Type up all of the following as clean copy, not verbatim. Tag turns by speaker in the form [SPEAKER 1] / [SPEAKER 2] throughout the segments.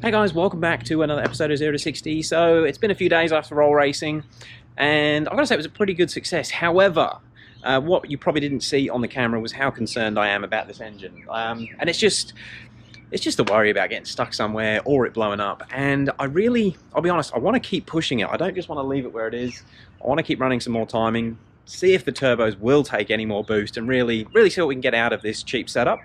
[SPEAKER 1] Hey guys, welcome back to another episode of 0 to 60. So it's been a few days after roll racing, and I've got to say it was a pretty good success. However, what you probably didn't see on the camera was how concerned I am about this engine. And it's just a worry about getting stuck somewhere or it blowing up. And I'll be honest, I want to keep pushing it. I don't just want to leave it where it is. I want to keep running some more timing, see if the turbos will take any more boost, and really see what we can get out of this cheap setup.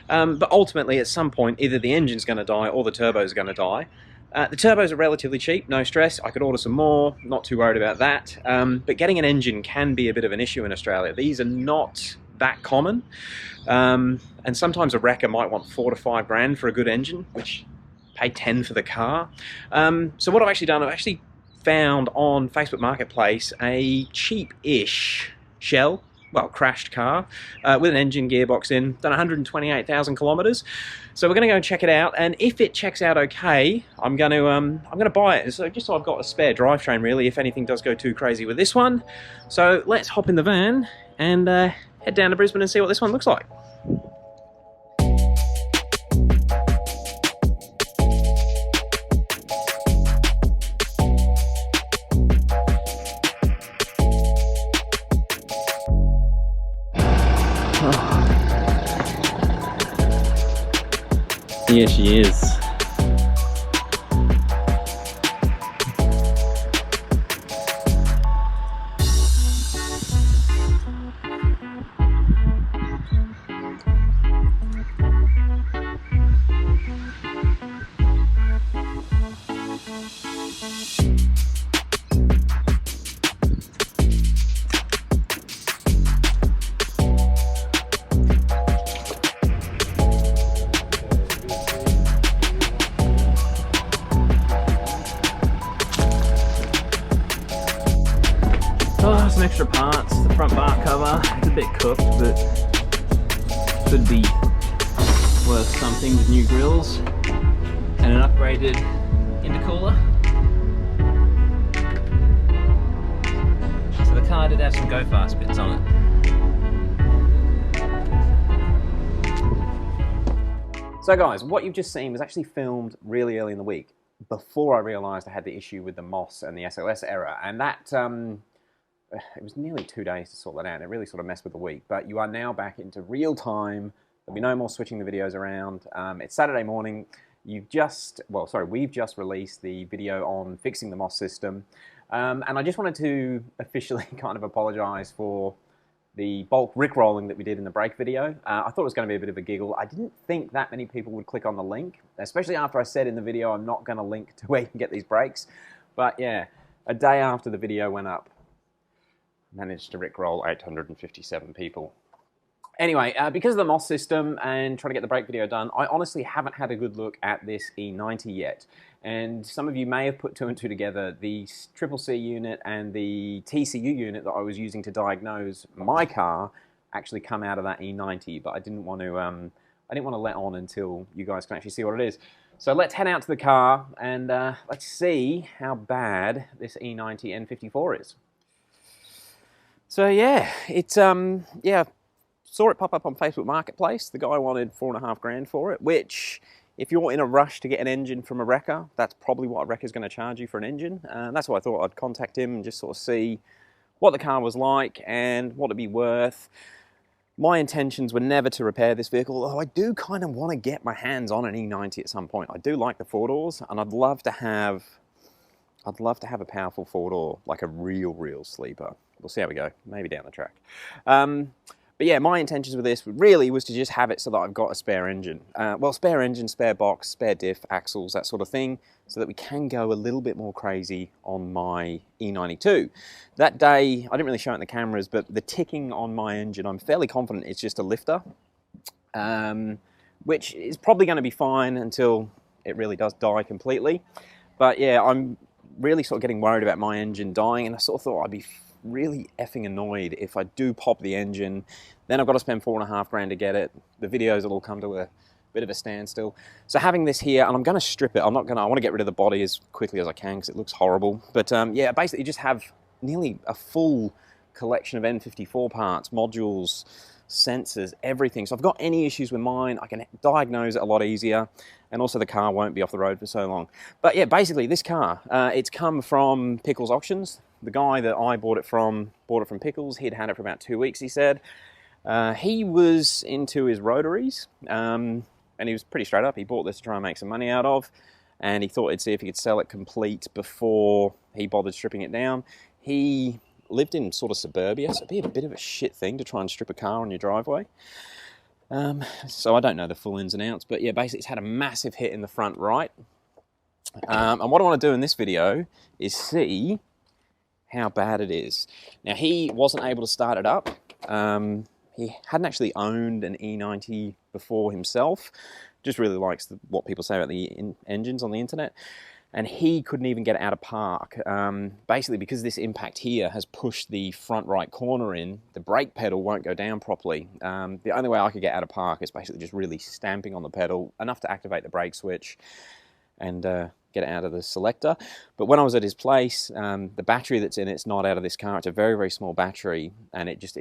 [SPEAKER 1] But ultimately, at some point, either the engine's going to die or the turbos are going to die. The turbos are relatively cheap, no stress. I could order some more, not too worried about that. But getting an engine can be a bit of an issue in Australia. These are not that common. And sometimes a wrecker might want 4 to 5 grand for a good engine, which pay 10 for the car. So what I've actually done, I've actually found on Facebook Marketplace a cheap-ish shell, well, crashed car with an engine gearbox in, done 128,000 kilometers. So we're going to go and check it out, and if it checks out okay, I'm going to buy it. So just so I've got a spare drivetrain, really, if anything does go too crazy with this one. So let's hop in the van and head down to Brisbane and see what this one looks like. Here she is. Oh, some extra parts. The front bar cover, it's a bit cooked, but could be worth something with new grills and an upgraded intercooler. So the car did have some go fast bits on it. So guys, what you've just seen was actually filmed really early in the week, before I realised I had the issue with the MOS and the SOS error, and that it was nearly 2 days to sort that out. It really sort of messed with the week, but you are now back into real time. There'll be no more switching the videos around. It's Saturday morning. We've just released the video on fixing the MOS system. And I just wanted to officially kind of apologise for the bulk rickrolling that we did in the brake video. I thought it was going to be a bit of a giggle. I didn't think that many people would click on the link, especially after I said in the video I'm not going to link to where you can get these brakes. But yeah, a day after the video went up, managed to rickroll 857 people. Anyway, because of the MOS system and trying to get the brake video done, I honestly haven't had a good look at this E90 yet. And some of you may have put 2 and 2 together. The CCC unit and the TCU unit that I was using to diagnose my car actually come out of that E90, but I didn't want to let on until you guys can actually see what it is. So let's head out to the car and let's see how bad this E90 N54 is. So yeah, it's saw it pop up on Facebook Marketplace. The guy wanted 4.5 grand for it, which, if you're in a rush to get an engine from a wrecker, that's probably what a wrecker's going to charge you for an engine. That's why I thought I'd contact him and just sort of see what the car was like and what it'd be worth. My intentions were never to repair this vehicle, although I do kind of want to get my hands on an E90 at some point. I do like the 4-doors, and I'd love to have a powerful 4-door, like a real sleeper. We'll see how we go, maybe down the track. But yeah, my intentions with this really was to just have it so that I've got a spare engine. Well, spare engine, spare box, spare diff, axles, that sort of thing, so that we can go a little bit more crazy on my E92. That day, I didn't really show it in the cameras, but the ticking on my engine, I'm fairly confident it's just a lifter, which is probably going to be fine until it really does die completely. But yeah, I'm really sort of getting worried about my engine dying, and I sort of thought I'd be really effing annoyed if I do pop the engine, then I've got to spend 4.5 grand to get it. The videos will all come to a bit of a standstill. So having this here, and I'm going to strip it. I want to get rid of the body as quickly as I can because it looks horrible. But yeah, basically just have nearly a full collection of N54 parts, modules, sensors, everything. So if I've got any issues with mine, I can diagnose it a lot easier, and also the car won't be off the road for so long. But yeah, basically this car, it's come from Pickles Auctions. The guy that I bought it from Pickles. He'd had it for about 2 weeks, he said. He was into his rotaries, and he was pretty straight up. He bought this to try and make some money out of, and he thought he'd see if he could sell it complete before he bothered stripping it down. He lived in sort of suburbia, so it'd be a bit of a shit thing to try and strip a car on your driveway. So I don't know the full ins and outs, but yeah, basically it's had a massive hit in the front right. And what I want to do in this video is see how bad it is. Now, he wasn't able to start it up. He hadn't actually owned an E90 before himself. Just really likes what people say about the engines on the internet. And he couldn't even get it out of park. Basically, because this impact here has pushed the front right corner in, the brake pedal won't go down properly. The only way I could get out of park is basically just really stamping on the pedal, enough to activate the brake switch and get it out of the selector. But when I was at his place, the battery that's in it's not out of this car. It's a very, very small battery, and it just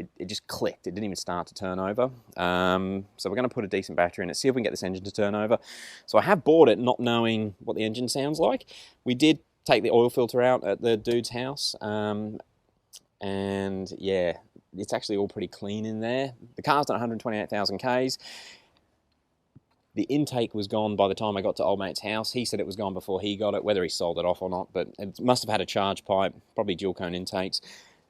[SPEAKER 1] clicked. It didn't even start to turn over. So we're going to put a decent battery in it, see if we can get this engine to turn over. So I have bought it not knowing what the engine sounds like. We did take the oil filter out at the dude's house, and yeah, it's actually all pretty clean in there. The car's done 128,000 Ks. The intake was gone by the time I got to old mate's house. He said it was gone before he got it, whether he sold it off or not, but it must have had a charge pipe, probably dual cone intakes.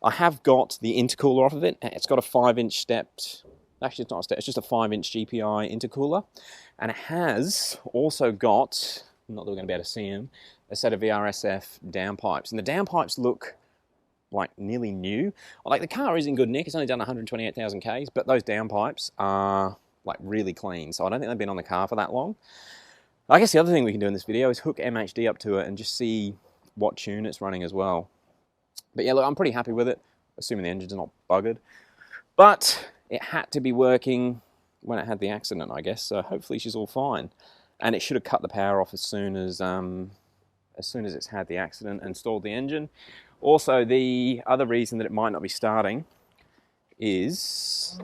[SPEAKER 1] I have got the intercooler off of it. It's got a 5-inch stepped, actually it's not a step, it's just a 5-inch GPI intercooler. And it has also got, not that we're going to be able to see them, a set of VRSF downpipes. And the downpipes look like nearly new. Like, the car is in good nick, it's only done 128,000 Ks, but those downpipes are like really clean, so I don't think they've been on the car for that long. I guess the other thing we can do in this video is hook MHD up to it and just see what tune it's running as well. But yeah, look, I'm pretty happy with it, assuming the engine's not buggered. But it had to be working when it had the accident, I guess, so hopefully she's all fine. And it should have cut the power off as soon as it's had the accident and stalled the engine. Also, the other reason that it might not be starting is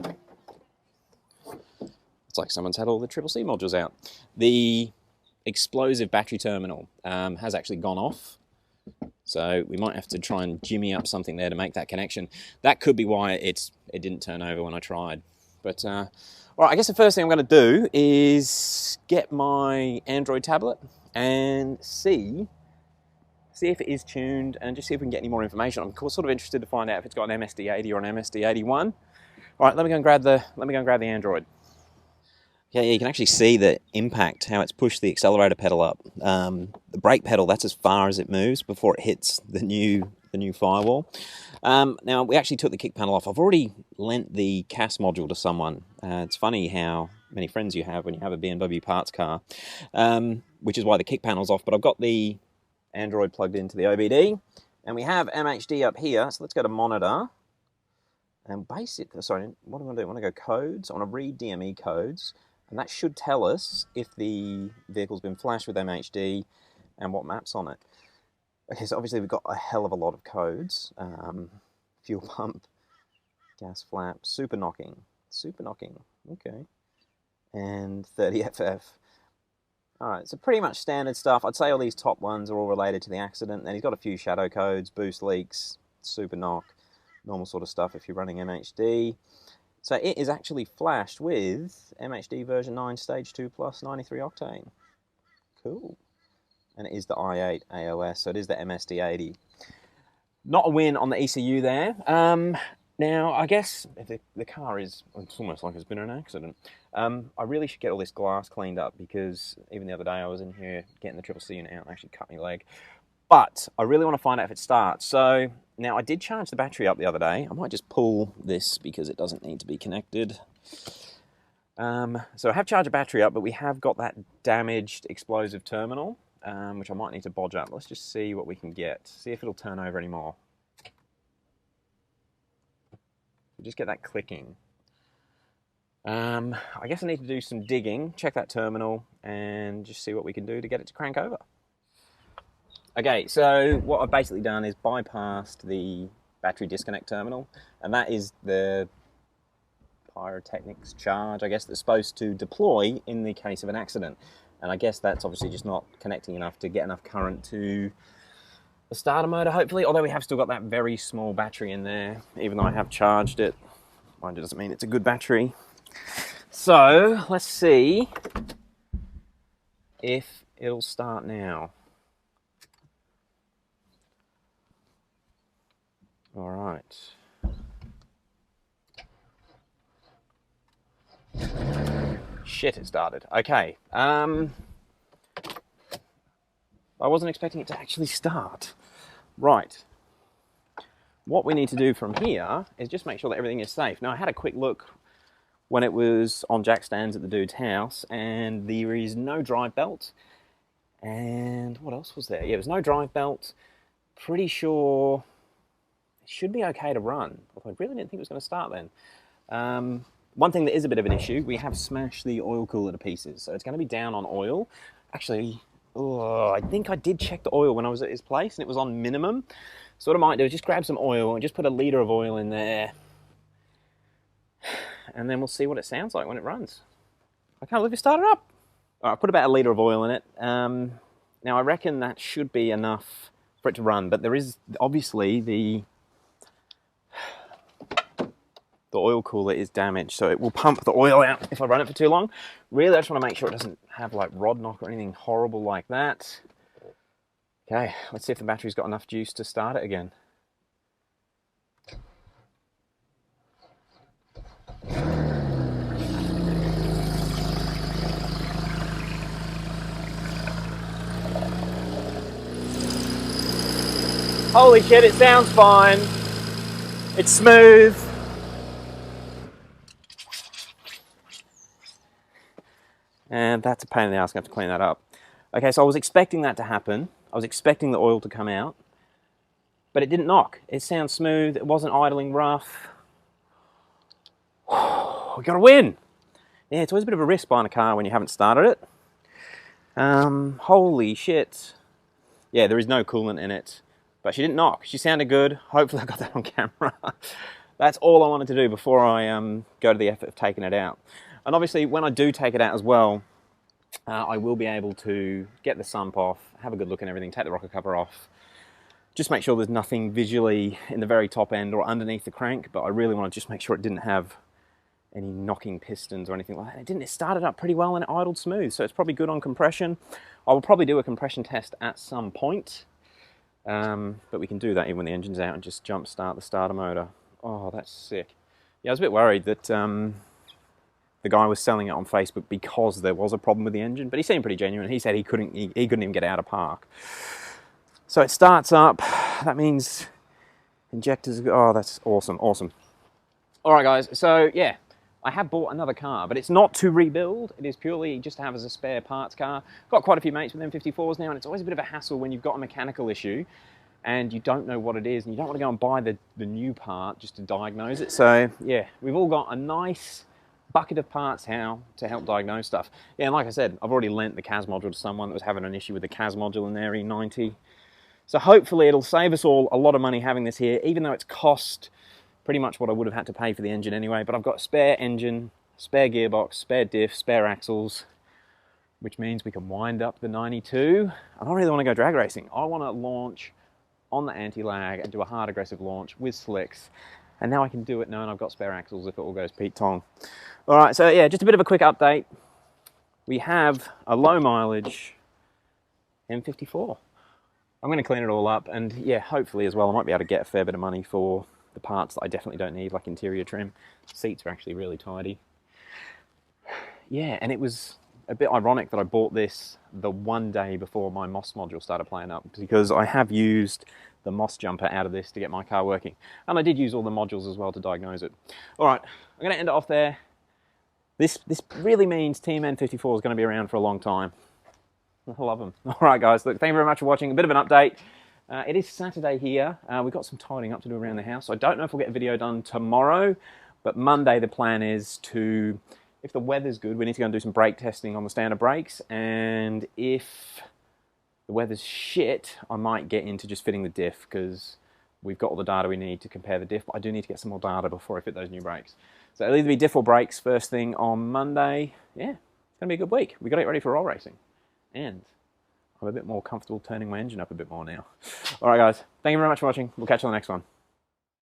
[SPEAKER 1] it's like someone's had all the CCC modules out. The explosive battery terminal has actually gone off. So we might have to try and jimmy up something there to make that connection. That could be why it didn't turn over when I tried. But all right, I guess the first thing I'm going to do is get my Android tablet and see if it is tuned and just see if we can get any more information. I'm sort of interested to find out if it's got an MSD80 or an MSD81. All right, let me go and grab the Android. Yeah, you can actually see the impact, how it's pushed the accelerator pedal up. The brake pedal, that's as far as it moves before it hits the new firewall. Now, we actually took the kick panel off. I've already lent the CAS module to someone. It's funny how many friends you have when you have a BMW parts car, which is why the kick panel's off. But I've got the Android plugged into the OBD, and we have MHD up here. So let's go to monitor. And basically, sorry, what do I want to do? I want to go codes. I want to read DME codes. And that should tell us if the vehicle's been flashed with MHD and what map's on it. Okay, so obviously we've got a hell of a lot of codes. Fuel pump, gas flap, super knocking, okay. And 30FF. All right, so pretty much standard stuff. I'd say all these top ones are all related to the accident. Then he's got a few shadow codes, boost leaks, super knock, normal sort of stuff if you're running MHD. So it is actually flashed with MHD version 9 stage 2 plus 93 octane. Cool. And it is the i8 AOS, so it is the MSD80. Not a win on the ECU there. Now, I guess if the car is, it's almost like it's been in an accident. I really should get all this glass cleaned up, because even the other day I was in here getting the CCC unit out and actually cut my leg. But I really want to find out if it starts. So now I did charge the battery up the other day. I might just pull this because it doesn't need to be connected. So I have charged the battery up, but we have got that damaged explosive terminal, which I might need to bodge up. Let's just see what we can get. See if it'll turn over anymore. We'll just get that clicking. I guess I need to do some digging, check that terminal, and just see what we can do to get it to crank over. Okay, so what I've basically done is bypassed the battery disconnect terminal, and that is the pyrotechnics charge, I guess, that's supposed to deploy in the case of an accident. And I guess that's obviously just not connecting enough to get enough current to the starter motor, hopefully, although we have still got that very small battery in there, even though I have charged it. Mind, it doesn't mean it's a good battery. So let's see if it'll start now. All right. Shit, it started. Okay. I wasn't expecting it to actually start. Right. What we need to do from here is just make sure that everything is safe. Now, I had a quick look when it was on jack stands at the dude's house, and there is no drive belt. And what else was there? Yeah, there's no drive belt. Pretty sure it should be okay to run. Although I really didn't think it was going to start then. One thing that is a bit of an issue, we have smashed the oil cooler to pieces, so it's going to be down on oil. Actually, I think I did check the oil when I was at his place, and it was on minimum. So what I might do is just grab some oil and just put a litre of oil in there, and then we'll see what it sounds like when it runs. I can't believe it started up. All right, I put about a litre of oil in it. Now I reckon that should be enough for it to run, but there is obviously the oil cooler is damaged, so it will pump the oil out if I run it for too long. Really, I just want to make sure it doesn't have like rod knock or anything horrible like that. Okay, let's see if the battery's got enough juice to start it again. Holy shit, it sounds fine. It's smooth. And that's a pain in the ass, I'm going to have to clean that up. Okay, so I was expecting that to happen. I was expecting the oil to come out, but it didn't knock. It sounds smooth, it wasn't idling rough. We got to win. Yeah, it's always a bit of a risk buying a car when you haven't started it. Holy shit. Yeah, there is no coolant in it, but she didn't knock. She sounded good. Hopefully I got that on camera. That's all I wanted to do before I go to the effort of taking it out. And obviously, when I do take it out as well, I will be able to get the sump off, have a good look and everything, take the rocker cover off, just make sure there's nothing visually in the very top end or underneath the crank, but I really want to just make sure it didn't have any knocking pistons or anything like that. It didn't. It started up pretty well and it idled smooth, so it's probably good on compression. I will probably do a compression test at some point, but we can do that even when the engine's out and just jump start the starter motor. Oh, that's sick. Yeah, I was a bit worried that the guy was selling it on Facebook because there was a problem with the engine, but he seemed pretty genuine. He said he couldn't even get out of park. So it starts up. That means injectors. Oh, that's awesome, awesome. All right, guys. So yeah, I have bought another car, but it's not to rebuild. It is purely just to have as a spare parts car. Got quite a few mates with M54s now, and it's always a bit of a hassle when you've got a mechanical issue and you don't know what it is, and you don't want to go and buy the new part just to diagnose it. So yeah, we've all got a nice bucket of parts how to help diagnose stuff. Yeah, and like I said, I've already lent the CAS module to someone that was having an issue with the CAS module in their E90. So hopefully it'll save us all a lot of money having this here, even though it's cost pretty much what I would have had to pay for the engine anyway. But I've got a spare engine, spare gearbox, spare diff, spare axles, which means we can wind up the 92. I don't really want to go drag racing. I want to launch on the anti-lag and do a hard aggressive launch with slicks. And now I can do it knowing I've got spare axles if it all goes Pete Tong. All right, so yeah, just a bit of a quick update. We have a low mileage M54. I'm going to clean it all up, and yeah, hopefully as well, I might be able to get a fair bit of money for the parts that I definitely don't need, like interior trim. Seats are actually really tidy. Yeah, and it was a bit ironic that I bought this the one day before my MOS module started playing up, because I have used the MOS jumper out of this to get my car working. And I did use all the modules as well to diagnose it. All right, I'm going to end it off there. This really means Team N54 is going to be around for a long time. I love them. All right, guys, look, thank you very much for watching. A bit of an update. It is Saturday here. We've got some tidying up to do around the house. So I don't know if we'll get a video done tomorrow, but Monday the plan is to, if the weather's good, we need to go and do some brake testing on the standard brakes. And if the weather's shit, I might get into just fitting the diff, because we've got all the data we need to compare the diff, but I do need to get some more data before I fit those new brakes. So it'll either be diff or brakes first thing on Monday. Yeah, it's going to be a good week. We've got to get ready for roll racing. And I'm a bit more comfortable turning my engine up a bit more now. All right, guys. Thank you very much for watching. We'll catch you on the next one.